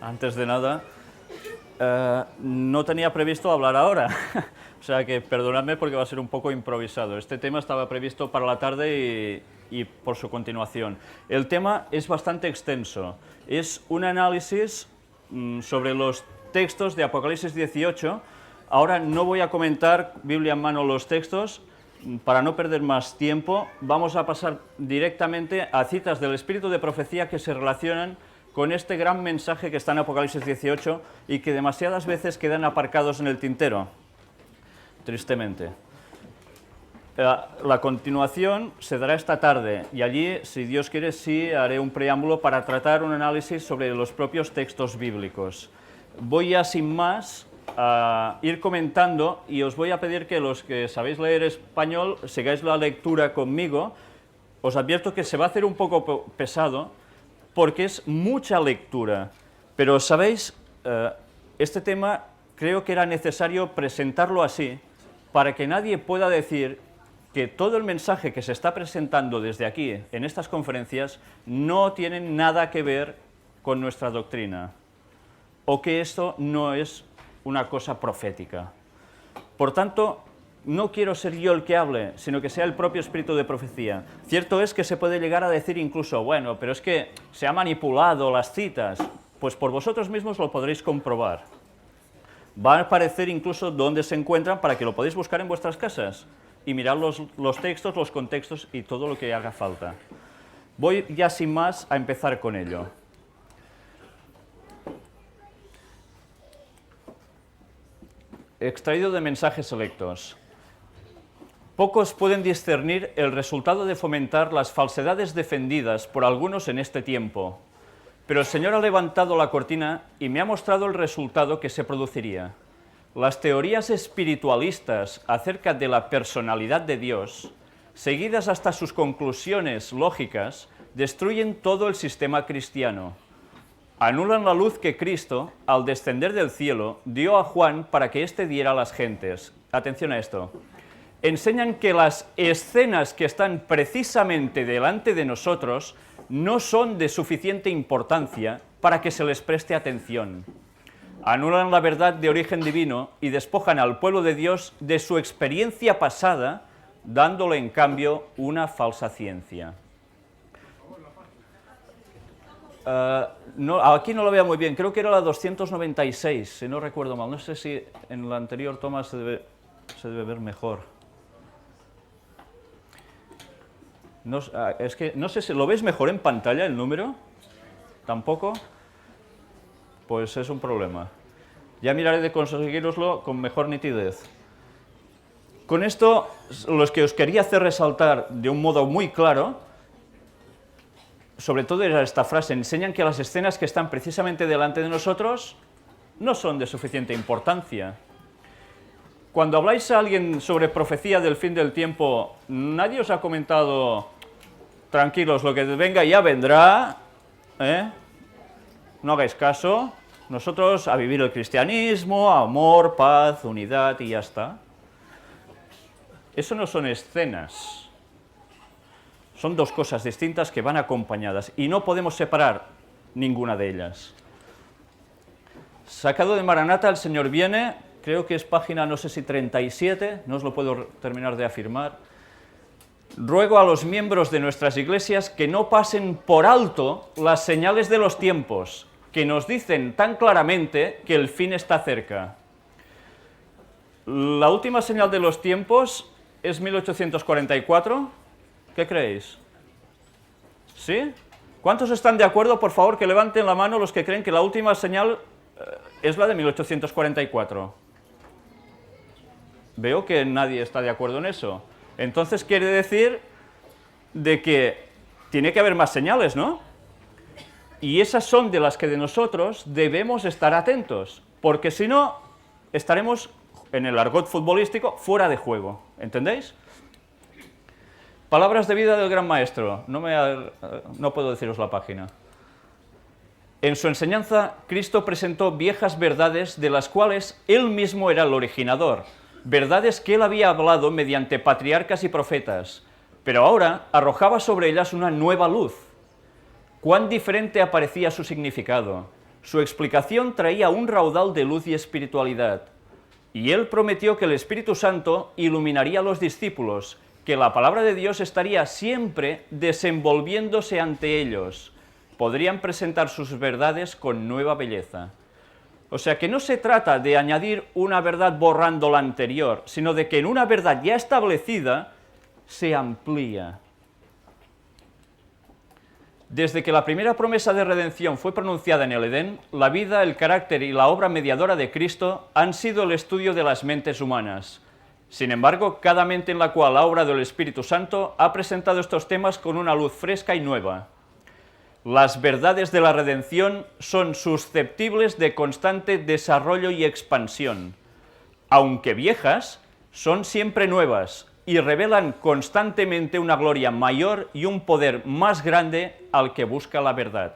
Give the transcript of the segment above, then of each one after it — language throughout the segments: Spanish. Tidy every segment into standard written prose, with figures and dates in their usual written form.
Antes de nada, no tenía previsto hablar ahora, o sea que perdonadme porque va a ser un poco improvisado. Este tema estaba previsto para la tarde y por su continuación. El tema es bastante extenso, es un análisis sobre los textos de Apocalipsis 18. Ahora no voy a comentar Biblia en mano los textos, para no perder más tiempo, vamos a pasar directamente a citas del Espíritu de Profecía que se relacionan con este gran mensaje que está en Apocalipsis 18 y que demasiadas veces quedan aparcados en el tintero, tristemente. La continuación se dará esta tarde y allí, si Dios quiere, sí haré un preámbulo para tratar un análisis sobre los propios textos bíblicos. Voy ya sin más a ir comentando y os voy a pedir que los que sabéis leer español sigáis la lectura conmigo. Os advierto que se va a hacer un poco pesado porque es mucha lectura, pero sabéis, este tema creo que era necesario presentarlo así para que nadie pueda decir que todo el mensaje que se está presentando desde aquí en estas conferencias no tiene nada que ver con nuestra doctrina o que esto no es una cosa profética. Por tanto, no quiero ser yo el que hable, sino que sea el propio Espíritu de Profecía. Cierto es que se puede llegar a decir incluso, bueno, pero es que se ha manipulado las citas. Pues por vosotros mismos lo podréis comprobar. Va a aparecer incluso dónde se encuentran para que lo podáis buscar en vuestras casas y mirar los textos, los contextos y todo lo que haga falta. Voy ya sin más a empezar con ello. Extraído de mensajes selectos. Pocos pueden discernir el resultado de fomentar las falsedades defendidas por algunos en este tiempo, pero el Señor ha levantado la cortina y me ha mostrado el resultado que se produciría. Las teorías espiritualistas acerca de la personalidad de Dios, seguidas hasta sus conclusiones lógicas, destruyen todo el sistema cristiano. Anulan la luz que Cristo, al descender del cielo, dio a Juan para que éste diera a las gentes. Atención a esto. Enseñan que las escenas que están precisamente delante de nosotros no son de suficiente importancia para que se les preste atención. Anulan la verdad de origen divino y despojan al pueblo de Dios de su experiencia pasada, dándole en cambio una falsa ciencia. No, aquí no lo veo muy bien, creo que era la 296, si no recuerdo mal. No sé si en la anterior toma se debe ver mejor. No, es que no sé si lo veis mejor en pantalla el número. ¿Tampoco? Pues es un problema. Ya miraré de conseguiroslo con mejor nitidez. Con esto, los que os quería hacer resaltar de un modo muy claro, sobre todo era esta frase: enseñan que las escenas que están precisamente delante de nosotros no son de suficiente importancia. Cuando habláis a alguien sobre profecía del fin del tiempo, nadie os ha comentado, tranquilos, lo que venga ya vendrá, no hagáis caso, nosotros a vivir el cristianismo, amor, paz, unidad y ya está. Eso no son escenas. Son dos cosas distintas que van acompañadas y no podemos separar ninguna de ellas. Sacado de Maranata, el Señor viene, creo que es página, no sé si 37, no os lo puedo terminar de afirmar. Ruego a los miembros de nuestras iglesias que no pasen por alto las señales de los tiempos, que nos dicen tan claramente que el fin está cerca. La última señal de los tiempos es 1844. ¿Qué creéis? ¿Sí? ¿Cuántos están de acuerdo? Por favor, que levanten la mano los que creen que la última señal es la de 1844. Veo que nadie está de acuerdo en eso. Entonces quiere decir de que tiene que haber más señales, ¿no? Y esas son de las que de nosotros debemos estar atentos, porque si no, estaremos, en el argot futbolístico, fuera de juego. ¿Entendéis? Palabras de vida del Gran Maestro. No puedo deciros la página. En su enseñanza, Cristo presentó viejas verdades de las cuales Él mismo era el originador, verdades que Él había hablado mediante patriarcas y profetas, pero ahora arrojaba sobre ellas una nueva luz. Cuán diferente aparecía su significado. Su explicación traía un raudal de luz y espiritualidad, y él prometió que el Espíritu Santo iluminaría a los discípulos, que la palabra de Dios estaría siempre desenvolviéndose ante ellos. Podrían presentar sus verdades con nueva belleza. O sea que no se trata de añadir una verdad borrando la anterior, sino de que en una verdad ya establecida se amplía. Desde que la primera promesa de redención fue pronunciada en el Edén, la vida, el carácter y la obra mediadora de Cristo han sido el estudio de las mentes humanas. Sin embargo, cada mente en la cual la obra del Espíritu Santo ha presentado estos temas con una luz fresca y nueva. Las verdades de la redención son susceptibles de constante desarrollo y expansión. Aunque viejas, son siempre nuevas y revelan constantemente una gloria mayor y un poder más grande al que busca la verdad.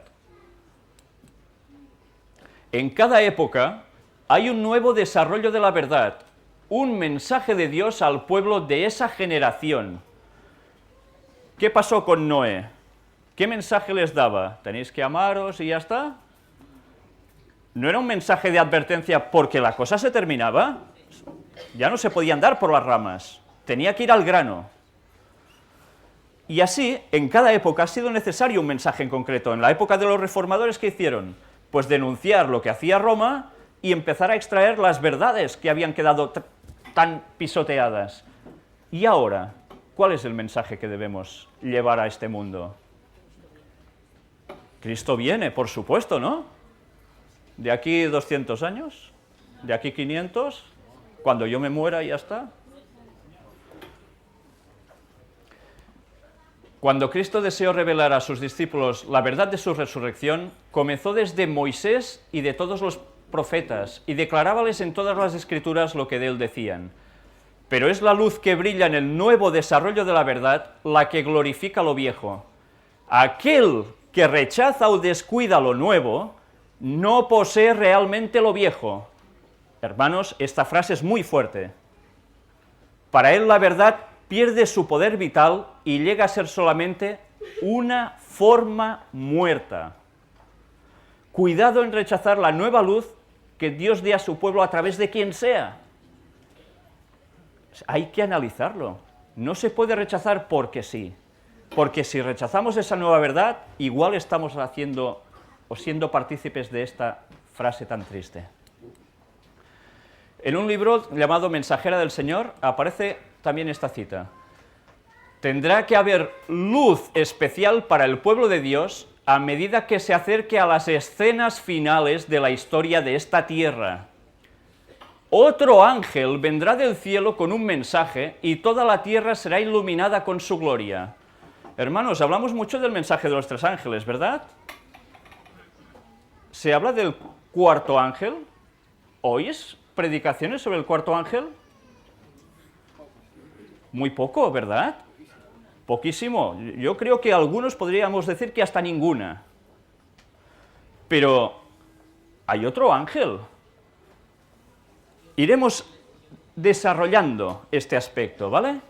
En cada época hay un nuevo desarrollo de la verdad, un mensaje de Dios al pueblo de esa generación. ¿Qué pasó con Noé? ¿Qué mensaje les daba? ¿Tenéis que amaros y ya está? ¿No era un mensaje de advertencia porque la cosa se terminaba? Ya no se podía andar por las ramas, tenía que ir al grano. Y así, en cada época ha sido necesario un mensaje en concreto. En la época de los reformadores, ¿qué hicieron? Pues denunciar lo que hacía Roma y empezar a extraer las verdades que habían quedado tan pisoteadas. ¿Y ahora? ¿Cuál es el mensaje que debemos llevar a este mundo? Cristo viene, por supuesto, ¿no? De aquí 200 años, de aquí 500, cuando yo me muera ya está. Cuando Cristo deseó revelar a sus discípulos la verdad de su resurrección, comenzó desde Moisés y de todos los profetas, y declarábales en todas las Escrituras lo que de él decían. Pero es la luz que brilla en el nuevo desarrollo de la verdad la que glorifica lo viejo. Aquel que rechaza o descuida lo nuevo, no posee realmente lo viejo. Hermanos, esta frase es muy fuerte. Para él la verdad pierde su poder vital y llega a ser solamente una forma muerta. Cuidado en rechazar la nueva luz que Dios dé a su pueblo a través de quien sea. Hay que analizarlo. No se puede rechazar porque sí. Porque si rechazamos esa nueva verdad, igual estamos haciendo o siendo partícipes de esta frase tan triste. En un libro llamado Mensajera del Señor aparece también esta cita. Tendrá que haber luz especial para el pueblo de Dios a medida que se acerque a las escenas finales de la historia de esta tierra. Otro ángel vendrá del cielo con un mensaje y toda la tierra será iluminada con su gloria. Hermanos, hablamos mucho del mensaje de los tres ángeles, ¿verdad? ¿Se habla del cuarto ángel? ¿Oís predicaciones sobre el cuarto ángel? Muy poco, ¿verdad? Poquísimo. Yo creo que algunos podríamos decir que hasta ninguna. Pero hay otro ángel. Iremos desarrollando este aspecto, ¿vale?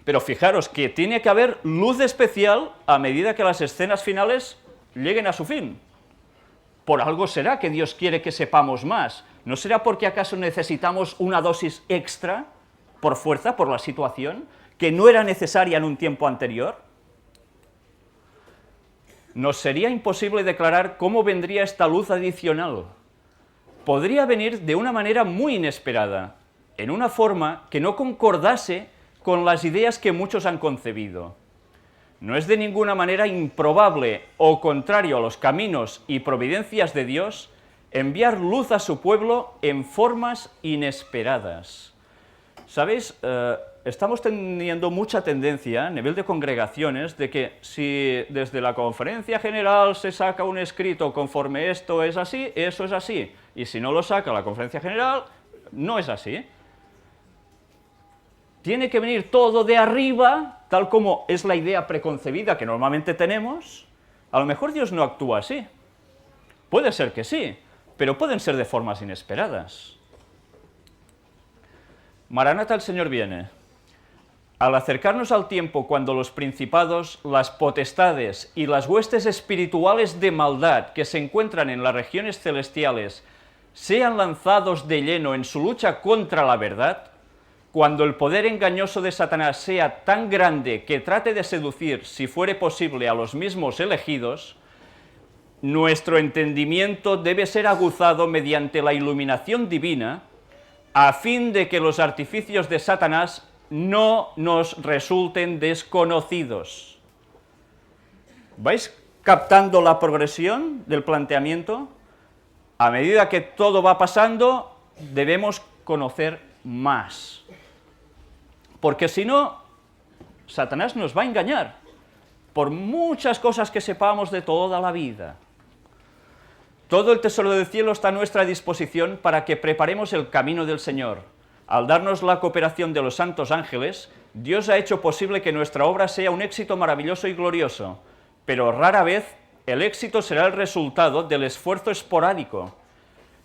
Pero fijaros que tiene que haber luz especial a medida que las escenas finales lleguen a su fin. Por algo será que Dios quiere que sepamos más. ¿No será porque acaso necesitamos una dosis extra, por fuerza, por la situación, que no era necesaria en un tiempo anterior? Nos sería imposible declarar cómo vendría esta luz adicional. Podría venir de una manera muy inesperada, en una forma que no concordase con las ideas que muchos han concebido. No es de ninguna manera improbable o contrario a los caminos y providencias de Dios enviar luz a su pueblo en formas inesperadas. ¿Sabéis? Estamos teniendo mucha tendencia a nivel de congregaciones de que si desde la conferencia general se saca un escrito conforme esto es así, eso es así, y si no lo saca la conferencia general, no es así. Tiene que venir todo de arriba, tal como es la idea preconcebida que normalmente tenemos. A lo mejor Dios no actúa así. Puede ser que sí, pero pueden ser de formas inesperadas. Maranata, el Señor viene. Al acercarnos al tiempo cuando los principados, las potestades y las huestes espirituales de maldad que se encuentran en las regiones celestiales sean lanzados de lleno en su lucha contra la verdad, cuando el poder engañoso de Satanás sea tan grande que trate de seducir, si fuere posible, a los mismos elegidos, nuestro entendimiento debe ser aguzado mediante la iluminación divina, a fin de que los artificios de Satanás no nos resulten desconocidos. ¿Vais captando la progresión del planteamiento? A medida que todo va pasando, debemos conocer más. Porque si no, Satanás nos va a engañar, por muchas cosas que sepamos de toda la vida. Todo el tesoro del cielo está a nuestra disposición para que preparemos el camino del Señor. Al darnos la cooperación de los santos ángeles, Dios ha hecho posible que nuestra obra sea un éxito maravilloso y glorioso, pero rara vez el éxito será el resultado del esfuerzo esporádico.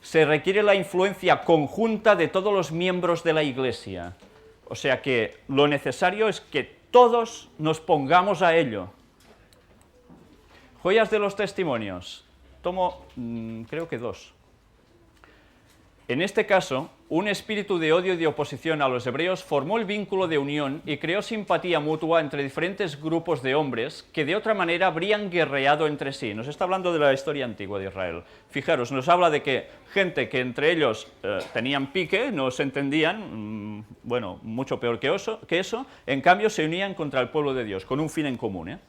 Se requiere la influencia conjunta de todos los miembros de la Iglesia. O sea que lo necesario es que todos nos pongamos a ello. Joyas de los testimonios. Tomo, creo que 2. En este caso, un espíritu de odio y de oposición a los hebreos formó el vínculo de unión y creó simpatía mutua entre diferentes grupos de hombres que de otra manera habrían guerreado entre sí. Nos está hablando de la historia antigua de Israel. Fijaros, nos habla de que gente que entre ellos tenían pique, no se entendían, bueno, mucho peor que eso, en cambio se unían contra el pueblo de Dios, con un fin en común.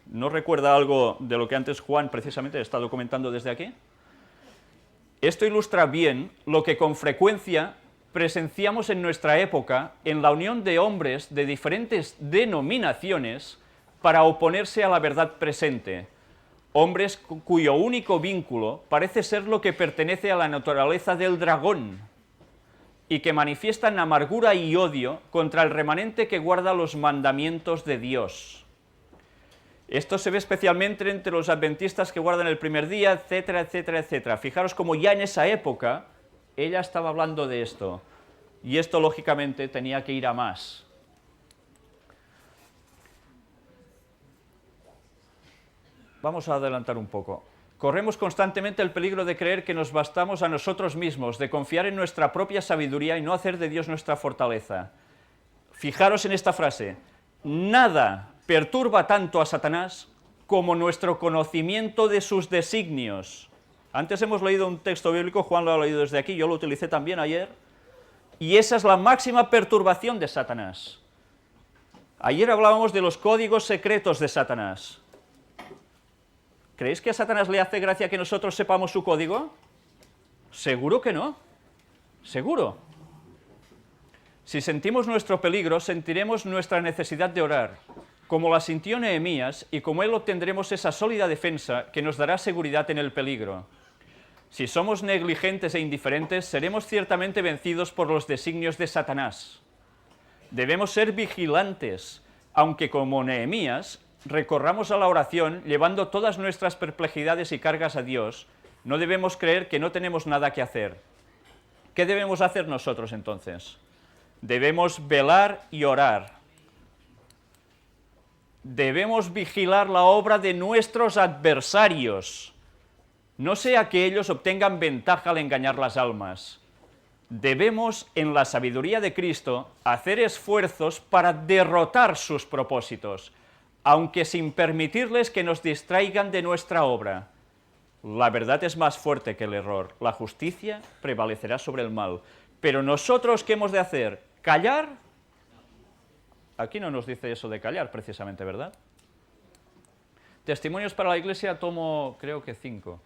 ¿No recuerda algo de lo que antes Juan precisamente está documentando desde aquí? Esto ilustra bien lo que con frecuencia presenciamos en nuestra época en la unión de hombres de diferentes denominaciones para oponerse a la verdad presente. Hombres cuyo único vínculo parece ser lo que pertenece a la naturaleza del dragón y que manifiestan amargura y odio contra el remanente que guarda los mandamientos de Dios. Esto se ve especialmente entre los adventistas que guardan el primer día, etcétera, etcétera, etcétera. Fijaros como ya en esa época ella estaba hablando de esto, y esto lógicamente tenía que ir a más. Vamos a adelantar un poco. Corremos constantemente el peligro de creer que nos bastamos a nosotros mismos, de confiar en nuestra propia sabiduría y no hacer de Dios nuestra fortaleza. Fijaros en esta frase: nada perturba tanto a Satanás como nuestro conocimiento de sus designios. Antes hemos leído un texto bíblico, Juan lo ha leído desde aquí, yo lo utilicé también ayer, y esa es la máxima perturbación de Satanás. Ayer hablábamos de los códigos secretos de Satanás. ¿Creéis que a Satanás le hace gracia que nosotros sepamos su código? Seguro que no, seguro. Si sentimos nuestro peligro, sentiremos nuestra necesidad de orar, como la sintió Nehemías, y como él obtendremos esa sólida defensa que nos dará seguridad en el peligro. Si somos negligentes e indiferentes, seremos ciertamente vencidos por los designios de Satanás. Debemos ser vigilantes, aunque como Nehemías recorramos a la oración llevando todas nuestras perplejidades y cargas a Dios, no debemos creer que no tenemos nada que hacer. ¿Qué debemos hacer nosotros entonces? Debemos velar y orar. Debemos vigilar la obra de nuestros adversarios, no sea que ellos obtengan ventaja al engañar las almas. Debemos, en la sabiduría de Cristo, hacer esfuerzos para derrotar sus propósitos, aunque sin permitirles que nos distraigan de nuestra obra. La verdad es más fuerte que el error, la justicia prevalecerá sobre el mal. Pero nosotros, ¿qué hemos de hacer? ¿Callar? Aquí no nos dice eso de callar, precisamente, ¿verdad? Testimonios para la Iglesia, tomo, creo que 5.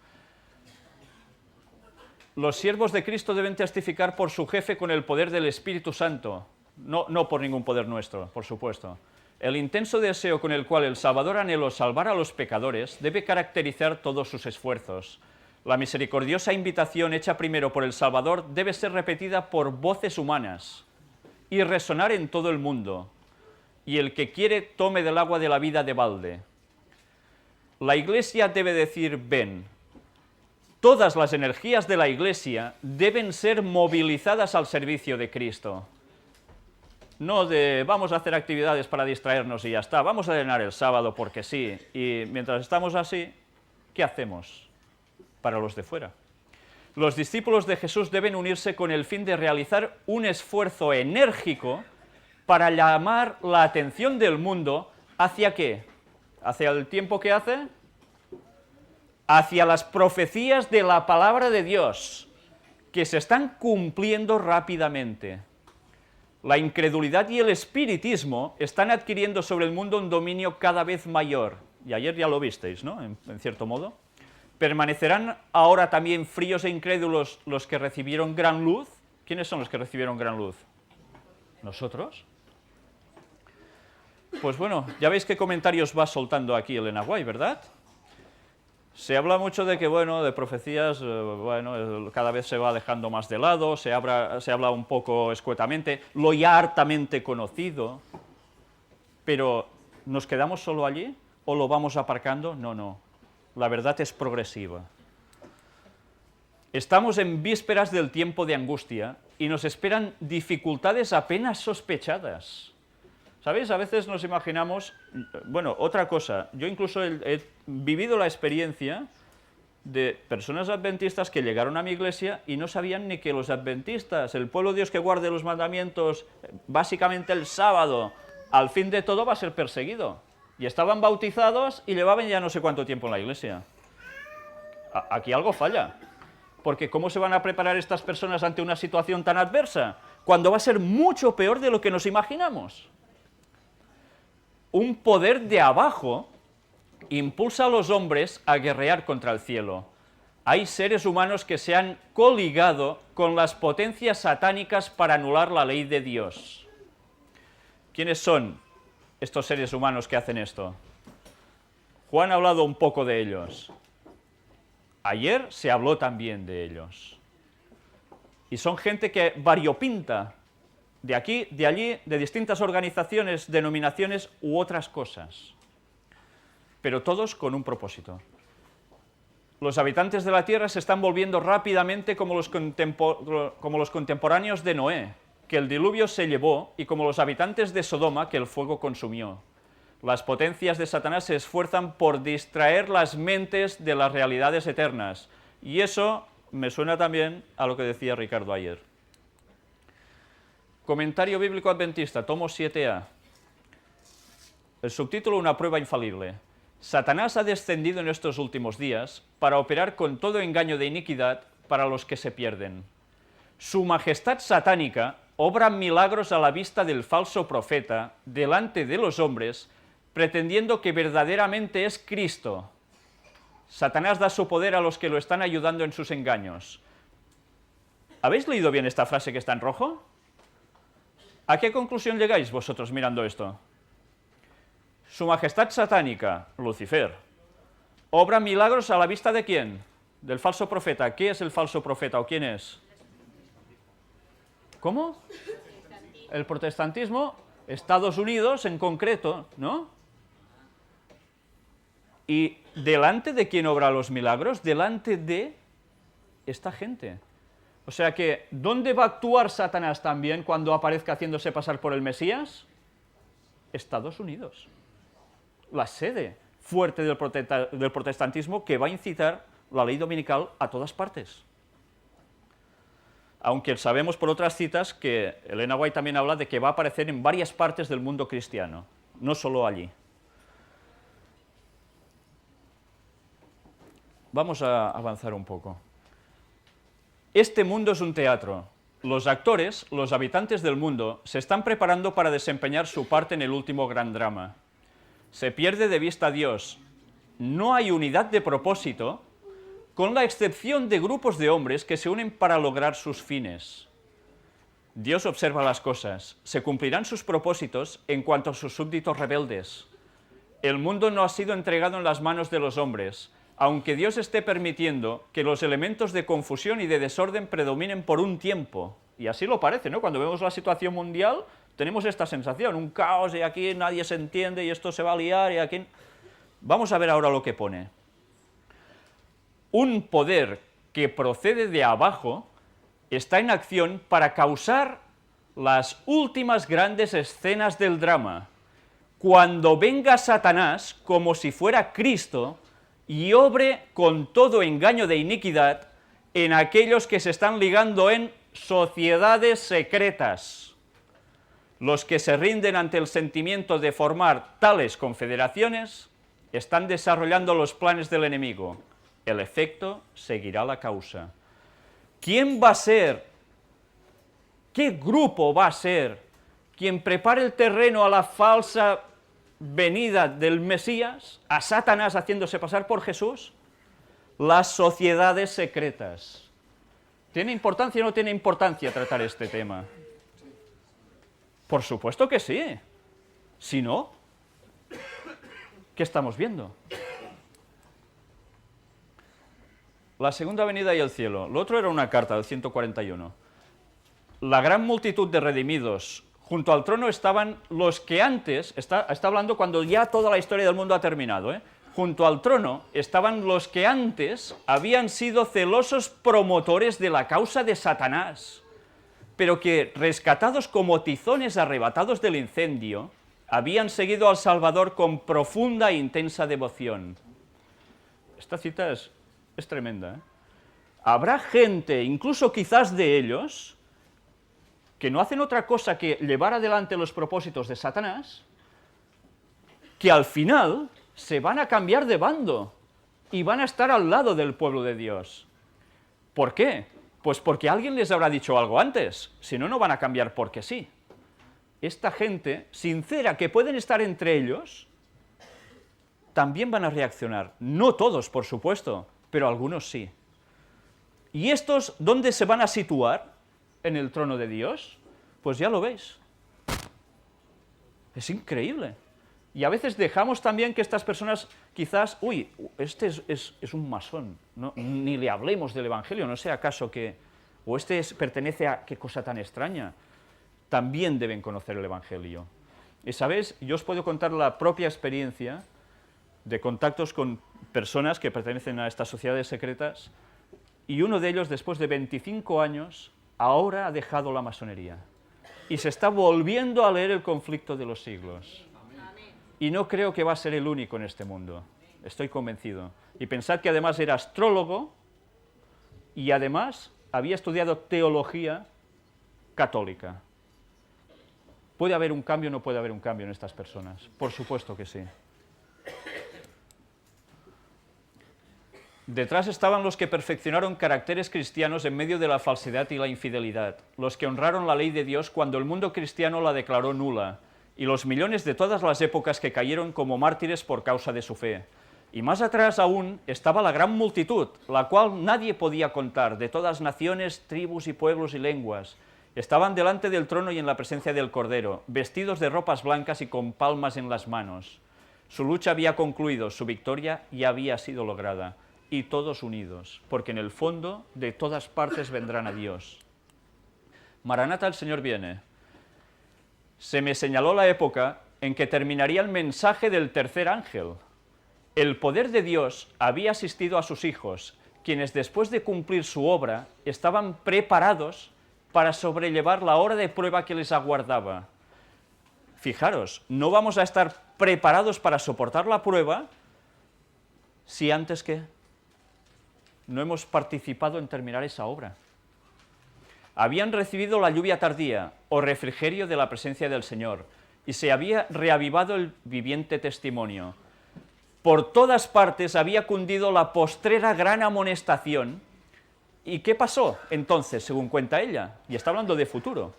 Los siervos de Cristo deben testificar por su jefe con el poder del Espíritu Santo, no por ningún poder nuestro, por supuesto. El intenso deseo con el cual el Salvador anheló salvar a los pecadores debe caracterizar todos sus esfuerzos. La misericordiosa invitación hecha primero por el Salvador debe ser repetida por voces humanas y resonar en todo el mundo. Y el que quiere tome del agua de la vida de balde. La Iglesia debe decir ven. Todas las energías de la Iglesia deben ser movilizadas al servicio de Cristo. no de vamos a hacer actividades para distraernos y ya está, vamos a llenar el sábado porque sí, y mientras estamos así, ¿qué hacemos para los de fuera? Los discípulos de Jesús deben unirse con el fin de realizar un esfuerzo enérgico para llamar la atención del mundo ¿hacia qué? ¿Hacia el tiempo que hace? Hacia las profecías de la palabra de Dios, que se están cumpliendo rápidamente. La incredulidad y el espiritismo están adquiriendo sobre el mundo un dominio cada vez mayor. Y ayer ya lo visteis, ¿no? En cierto modo. ¿Permanecerán ahora también fríos e incrédulos los que recibieron gran luz? ¿Quiénes son los que recibieron gran luz? ¿Nosotros? Pues bueno, ya veis qué comentarios va soltando aquí Elena White, ¿verdad? Se habla mucho de que, bueno, de profecías, bueno, cada vez se va dejando más de lado, se habla un poco escuetamente, lo ya hartamente conocido, pero ¿nos quedamos solo allí o lo vamos aparcando? No, no, la verdad es progresiva. Estamos en vísperas del tiempo de angustia y nos esperan dificultades apenas sospechadas. ¿Sabéis? A veces nos imaginamos, bueno, otra cosa, yo incluso he vivido la experiencia de personas adventistas que llegaron a mi iglesia y no sabían ni que los adventistas, el pueblo de Dios que guarde los mandamientos, básicamente el sábado, al fin de todo va a ser perseguido. Y estaban bautizados y llevaban ya no sé cuánto tiempo en la iglesia. Aquí algo falla, porque ¿cómo se van a preparar estas personas ante una situación tan adversa? Cuando va a ser mucho peor de lo que nos imaginamos. Un poder de abajo impulsa a los hombres a guerrear contra el cielo. Hay seres humanos que se han coligado con las potencias satánicas para anular la ley de Dios. ¿Quiénes son estos seres humanos que hacen esto? Juan ha hablado un poco de ellos. Ayer se habló también de ellos. Y son gente que variopinta de aquí, de allí, de distintas organizaciones, denominaciones u otras cosas, pero todos con un propósito. Los habitantes de la tierra se están volviendo rápidamente como los contemporáneos de Noé, que el diluvio se llevó, y como los habitantes de Sodoma, que el fuego consumió. Las potencias de Satanás se esfuerzan por distraer las mentes de las realidades eternas, y eso me suena también a lo que decía Ricardo ayer. Comentario Bíblico Adventista, tomo 7a. El subtítulo, una prueba infalible. Satanás ha descendido en estos últimos días para operar con todo engaño de iniquidad para los que se pierden. Su majestad satánica obra milagros a la vista del falso profeta, delante de los hombres, pretendiendo que verdaderamente es Cristo. Satanás da su poder a los que lo están ayudando en sus engaños. ¿Habéis leído bien esta frase que está en rojo? ¿A qué conclusión llegáis vosotros mirando esto? Su majestad satánica, Lucifer, obra milagros a la vista ¿de quién? Del falso profeta. ¿Qué es el falso profeta o quién es? ¿Cómo? El protestantismo, Estados Unidos en concreto, ¿no? ¿Y delante de quién obra los milagros? Delante de esta gente. O sea que, ¿dónde va a actuar Satanás también cuando aparezca haciéndose pasar por el Mesías? Estados Unidos. La sede fuerte del protestantismo que va a incitar la ley dominical a todas partes. Aunque sabemos por otras citas que Elena White también habla de que va a aparecer en varias partes del mundo cristiano, no solo allí. Vamos a avanzar un poco. Este mundo es un teatro. Los actores, los habitantes del mundo, se están preparando para desempeñar su parte en el último gran drama. Se pierde de vista a Dios. No hay unidad de propósito, con la excepción de grupos de hombres que se unen para lograr sus fines. Dios observa las cosas. Se cumplirán sus propósitos en cuanto a sus súbditos rebeldes. El mundo no ha sido entregado en las manos de los hombres, aunque Dios esté permitiendo que los elementos de confusión y de desorden predominen por un tiempo. Y así lo parece, ¿no? Cuando vemos la situación mundial, tenemos esta sensación, un caos, y aquí nadie se entiende, y esto se va a liar, y aquí... Vamos a ver ahora lo que pone. Un poder que procede de abajo está en acción para causar las últimas grandes escenas del drama, cuando venga Satanás como si fuera Cristo y obre con todo engaño de iniquidad en aquellos que se están ligando en sociedades secretas. Los que se rinden ante el sentimiento de formar tales confederaciones están desarrollando los planes del enemigo. El efecto seguirá la causa. ¿Quién va a ser? ¿Qué grupo va a ser quien prepare el terreno a la falsa venida del Mesías, a Satanás haciéndose pasar por Jesús? Las sociedades secretas. ¿Tiene importancia o no tiene importancia tratar este tema? Por supuesto que sí. Si no, ¿qué estamos viendo? La segunda venida y el cielo. Lo otro era una carta del 141. La gran multitud de redimidos. Junto al trono estaban los que antes, está hablando cuando ya toda la historia del mundo ha terminado, Junto al trono estaban los que antes habían sido celosos promotores de la causa de Satanás, pero que, rescatados como tizones arrebatados del incendio, habían seguido al Salvador con profunda e intensa devoción. Esta cita es tremenda, Habrá gente, incluso quizás de ellos, que no hacen otra cosa que llevar adelante los propósitos de Satanás, que al final se van a cambiar de bando y van a estar al lado del pueblo de Dios. ¿Por qué? Pues porque alguien les habrá dicho algo antes, si no, no van a cambiar porque sí. Esta gente sincera, que pueden estar entre ellos, también van a reaccionar. No todos, por supuesto, pero algunos sí. ¿Y estos dónde se van a situar en el trono de Dios? Pues ya lo veis. Es increíble. Y a veces dejamos también que estas personas quizás, uy, este es un masón, ¿no? Ni le hablemos del Evangelio, no sea acaso que, o este pertenece a qué cosa tan extraña. También deben conocer el Evangelio. Y sabéis, yo os puedo contar la propia experiencia de contactos con personas que pertenecen a estas sociedades secretas, y uno de ellos, después de 25 años, ahora ha dejado la masonería y se está volviendo a leer el Conflicto de los Siglos. Y no creo que va a ser el único en este mundo, estoy convencido. Y pensad que además era astrólogo y además había estudiado teología católica. ¿Puede haber un cambio o no puede haber un cambio en estas personas? Por supuesto que sí. Detrás estaban los que perfeccionaron caracteres cristianos en medio de la falsedad y la infidelidad, los que honraron la ley de Dios cuando el mundo cristiano la declaró nula, y los millones de todas las épocas que cayeron como mártires por causa de su fe. Y más atrás aún estaba la gran multitud, la cual nadie podía contar, de todas naciones, tribus y pueblos y lenguas. Estaban delante del trono y en la presencia del Cordero, vestidos de ropas blancas y con palmas en las manos. Su lucha había concluido, su victoria ya había sido lograda, y todos unidos, porque en el fondo de todas partes vendrán a Dios. Maranata, el Señor viene. Se me señaló la época en que terminaría el mensaje del tercer ángel. El poder de Dios había asistido a sus hijos, quienes después de cumplir su obra estaban preparados para sobrellevar la hora de prueba que les aguardaba. Fijaros, no vamos a estar preparados para soportar la prueba si antes que no hemos participado en terminar esa obra. Habían recibido la lluvia tardía o refrigerio de la presencia del Señor y se había reavivado el viviente testimonio. Por todas partes había cundido la postrera gran amonestación. ¿Y qué pasó entonces, según cuenta ella? Y está hablando de futuro.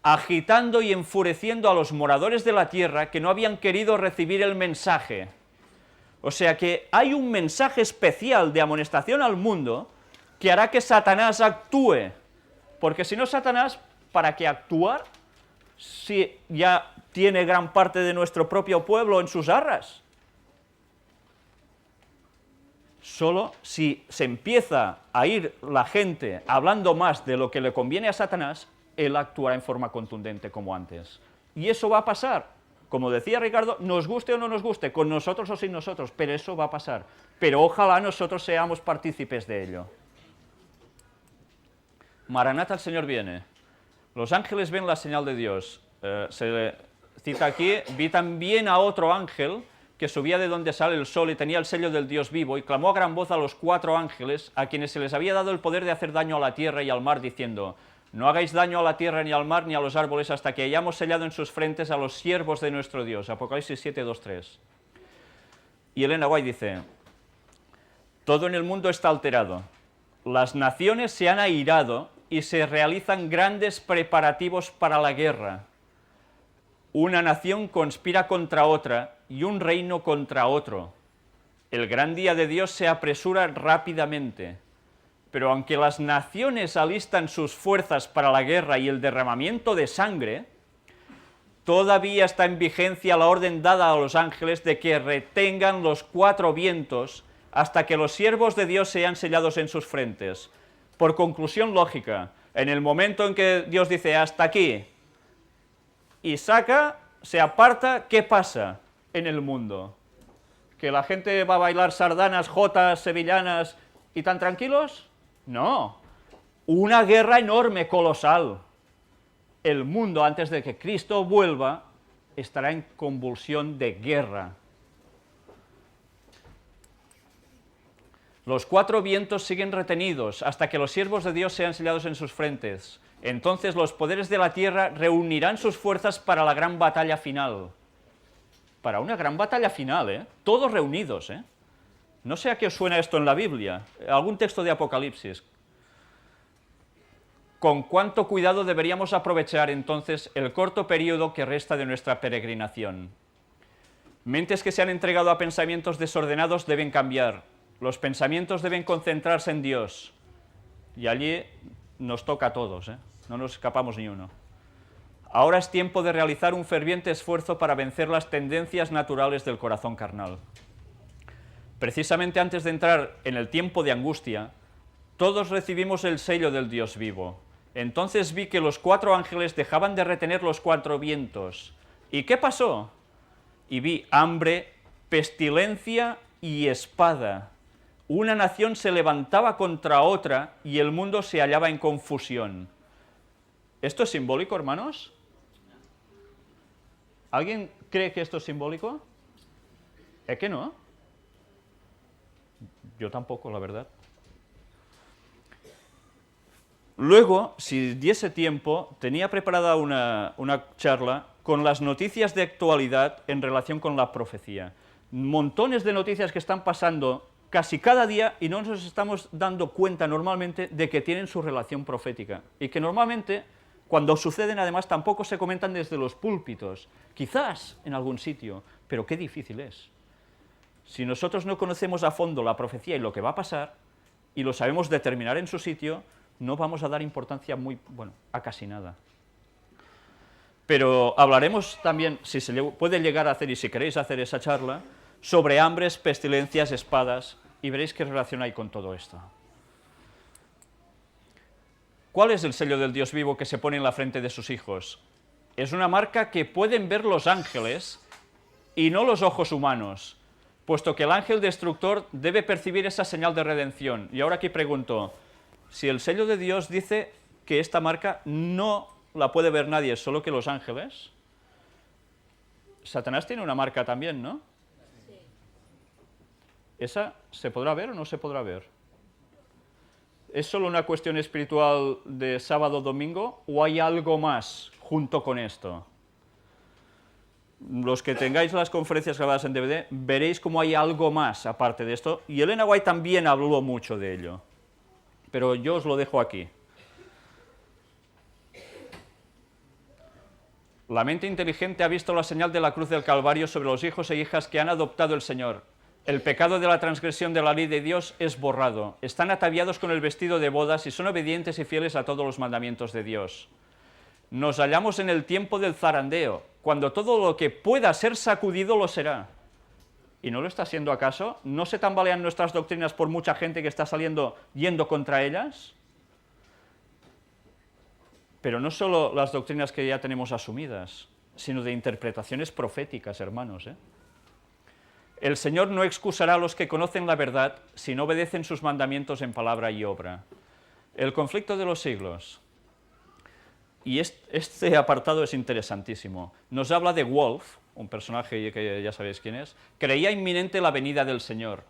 Agitando y enfureciendo a los moradores de la tierra que no habían querido recibir el mensaje. O sea que hay un mensaje especial de amonestación al mundo que hará que Satanás actúe. Porque si no, Satanás, ¿para qué actuar si ya tiene gran parte de nuestro propio pueblo en sus arras? Solo si se empieza a ir la gente hablando más de lo que le conviene a Satanás, él actuará en forma contundente como antes. Y eso va a pasar. Como decía Ricardo, nos guste o no nos guste, con nosotros o sin nosotros, pero eso va a pasar. Pero ojalá nosotros seamos partícipes de ello. Maranata, el Señor viene. Los ángeles ven la señal de Dios. Se cita aquí, vi también a otro ángel que subía de donde sale el sol y tenía el sello del Dios vivo, y clamó a gran voz a los 4 ángeles, a quienes se les había dado el poder de hacer daño a la tierra y al mar, diciendo: no hagáis daño a la tierra, ni al mar, ni a los árboles, hasta que hayamos sellado en sus frentes a los siervos de nuestro Dios. Apocalipsis 7, 2, 3. Y Elena White dice: todo en el mundo está alterado, las naciones se han airado y se realizan grandes preparativos para la guerra. Una nación conspira contra otra y un reino contra otro. El gran día de Dios se apresura rápidamente. Pero aunque las naciones alistan sus fuerzas para la guerra y el derramamiento de sangre, todavía está en vigencia la orden dada a los ángeles de que retengan los 4 vientos hasta que los siervos de Dios sean sellados en sus frentes. Por conclusión lógica, en el momento en que Dios dice hasta aquí, y saca, se aparta, ¿qué pasa en el mundo? ¿Que la gente va a bailar sardanas, jotas, sevillanas y tan tranquilos? No, una guerra enorme, colosal. El mundo, antes de que Cristo vuelva, estará en convulsión de guerra. Los 4 vientos siguen retenidos hasta que los siervos de Dios sean sellados en sus frentes. Entonces los poderes de la tierra reunirán sus fuerzas para la gran batalla final. Para una gran batalla final, ¿eh? Todos reunidos, ¿eh? No sé a qué os suena esto en la Biblia, algún texto de Apocalipsis. Con cuánto cuidado deberíamos aprovechar entonces el corto periodo que resta de nuestra peregrinación. Mentes que se han entregado a pensamientos desordenados deben cambiar. Los pensamientos deben concentrarse en Dios. Y allí nos toca a todos, ¿eh? No nos escapamos ni uno. Ahora es tiempo de realizar un ferviente esfuerzo para vencer las tendencias naturales del corazón carnal. Precisamente antes de entrar en el tiempo de angustia, todos recibimos el sello del Dios vivo. Entonces vi que los 4 ángeles dejaban de retener los 4 vientos. ¿Y qué pasó? Y vi hambre, pestilencia y espada. Una nación se levantaba contra otra y el mundo se hallaba en confusión. ¿Esto es simbólico, hermanos? ¿Alguien cree que esto es simbólico? ¿Es que no? Yo tampoco, la verdad. Luego, si diese tiempo, tenía preparada una charla con las noticias de actualidad en relación con la profecía. Montones de noticias que están pasando casi cada día y no nos estamos dando cuenta normalmente de que tienen su relación profética y que normalmente cuando suceden además tampoco se comentan desde los púlpitos, quizás en algún sitio, pero qué difícil es. Si nosotros no conocemos a fondo la profecía y lo que va a pasar y lo sabemos determinar en su sitio, no vamos a dar importancia a casi nada. Pero hablaremos también, si se puede llegar a hacer y si queréis hacer esa charla, sobre hambres, pestilencias, espadas, y veréis qué relación hay con todo esto. ¿Cuál es el sello del Dios vivo que se pone en la frente de sus hijos? Es una marca que pueden ver los ángeles y no los ojos humanos, puesto que el ángel destructor debe percibir esa señal de redención. Y ahora aquí pregunto, si el sello de Dios dice que esta marca no la puede ver nadie, solo que los ángeles, Satanás tiene una marca también, ¿no? ¿Esa se podrá ver o no se podrá ver? ¿Es solo una cuestión espiritual de sábado-domingo o hay algo más junto con esto? Los que tengáis las conferencias grabadas en DVD, veréis cómo hay algo más aparte de esto, y Elena White también habló mucho de ello, pero yo os lo dejo aquí. La mente inteligente ha visto la señal de la cruz del Calvario sobre los hijos e hijas que han adoptado el Señor. El pecado de la transgresión de la ley de Dios es borrado. Están ataviados con el vestido de bodas y son obedientes y fieles a todos los mandamientos de Dios. Nos hallamos en el tiempo del zarandeo, cuando todo lo que pueda ser sacudido lo será. ¿Y no lo está siendo acaso? ¿No se tambalean nuestras doctrinas por mucha gente que está yendo contra ellas? Pero no solo las doctrinas que ya tenemos asumidas, sino de interpretaciones proféticas, hermanos, ¿eh? El Señor no excusará a los que conocen la verdad si no obedecen sus mandamientos en palabra y obra. El conflicto de los siglos. y este apartado es interesantísimo. Nos habla de Wolf, un personaje que ya sabéis quién es, creía inminente la venida del Señor.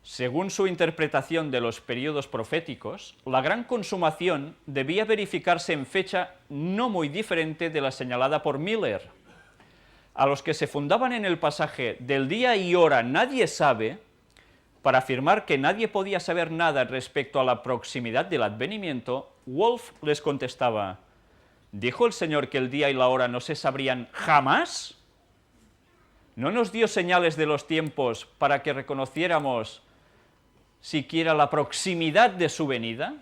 Según su interpretación de los periodos proféticos, la gran consumación debía verificarse en fecha no muy diferente de la señalada por Miller. A los que se fundaban en el pasaje del día y hora nadie sabe, para afirmar que nadie podía saber nada respecto a la proximidad del advenimiento, Wolf les contestaba: ¿dijo el Señor que el día y la hora no se sabrían jamás? ¿No nos dio señales de los tiempos para que reconociéramos siquiera la proximidad de su venida,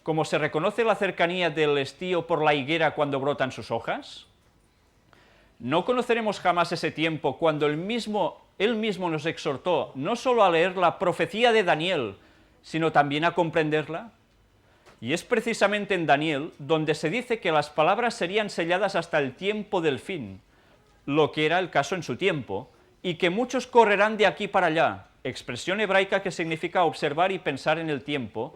como se reconoce la cercanía del estío por la higuera cuando brotan sus hojas? ¿No conoceremos jamás ese tiempo cuando él mismo nos exhortó no solo a leer la profecía de Daniel, sino también a comprenderla? Y es precisamente en Daniel donde se dice que las palabras serían selladas hasta el tiempo del fin, lo que era el caso en su tiempo, y que muchos correrán de aquí para allá, expresión hebraica que significa observar y pensar en el tiempo,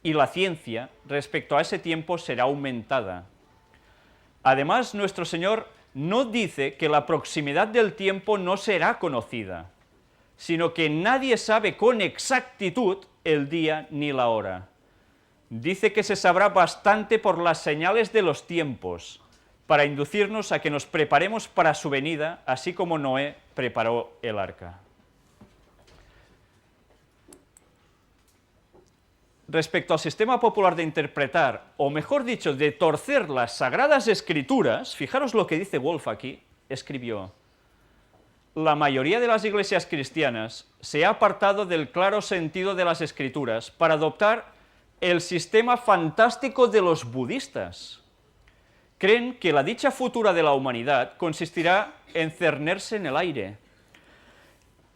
y la ciencia respecto a ese tiempo será aumentada. Además, nuestro Señor no dice que la proximidad del tiempo no será conocida, sino que nadie sabe con exactitud el día ni la hora. Dice que se sabrá bastante por las señales de los tiempos, para inducirnos a que nos preparemos para su venida, así como Noé preparó el arca. Respecto al sistema popular de interpretar, o mejor dicho, de torcer las Sagradas Escrituras, fijaros lo que dice Wolf aquí, escribió: la mayoría de las iglesias cristianas se ha apartado del claro sentido de las Escrituras para adoptar el sistema fantástico de los budistas. Creen que la dicha futura de la humanidad consistirá en cernerse en el aire.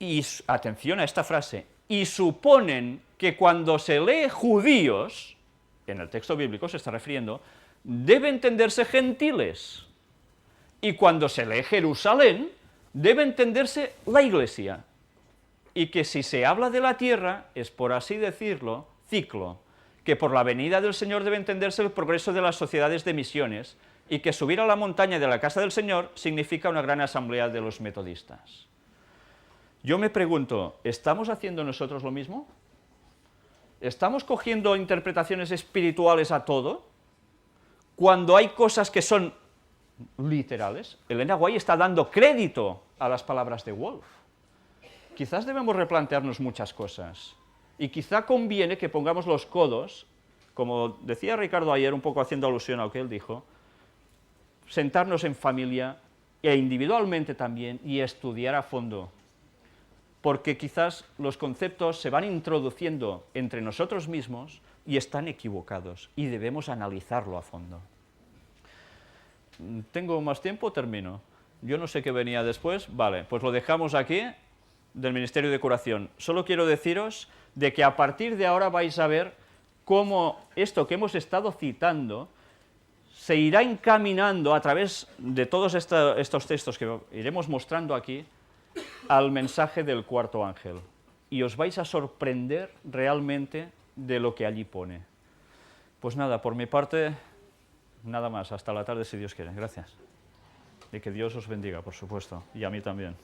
Y, atención a esta frase, y suponen que cuando se lee judíos, en el texto bíblico se está refiriendo, debe entenderse gentiles. Y cuando se lee Jerusalén, debe entenderse la iglesia. Y que si se habla de la tierra, es por así decirlo, ciclo, que por la venida del Señor debe entenderse el progreso de las sociedades de misiones, y que subir a la montaña de la casa del Señor significa una gran asamblea de los metodistas. Yo me pregunto, ¿estamos haciendo nosotros lo mismo? ¿Estamos cogiendo interpretaciones espirituales a todo? Cuando hay cosas que son literales. Elena White está dando crédito a las palabras de Wolf. Quizás debemos replantearnos muchas cosas. Y quizá conviene que pongamos los codos, como decía Ricardo ayer, un poco haciendo alusión a lo que él dijo, sentarnos en familia e individualmente también y estudiar a fondo, porque quizás los conceptos se van introduciendo entre nosotros mismos y están equivocados, y debemos analizarlo a fondo. ¿Tengo más tiempo? Termino. Yo no sé qué venía después. Vale, pues lo dejamos aquí, del Ministerio de Curación. Solo quiero deciros de que a partir de ahora vais a ver cómo esto que hemos estado citando se irá encaminando a través de todos estos textos que iremos mostrando aquí al mensaje del cuarto ángel. Y os vais a sorprender realmente de lo que allí pone. Pues nada, por mi parte, nada más. Hasta la tarde, si Dios quiere. Gracias. Y que Dios os bendiga, por supuesto. Y a mí también.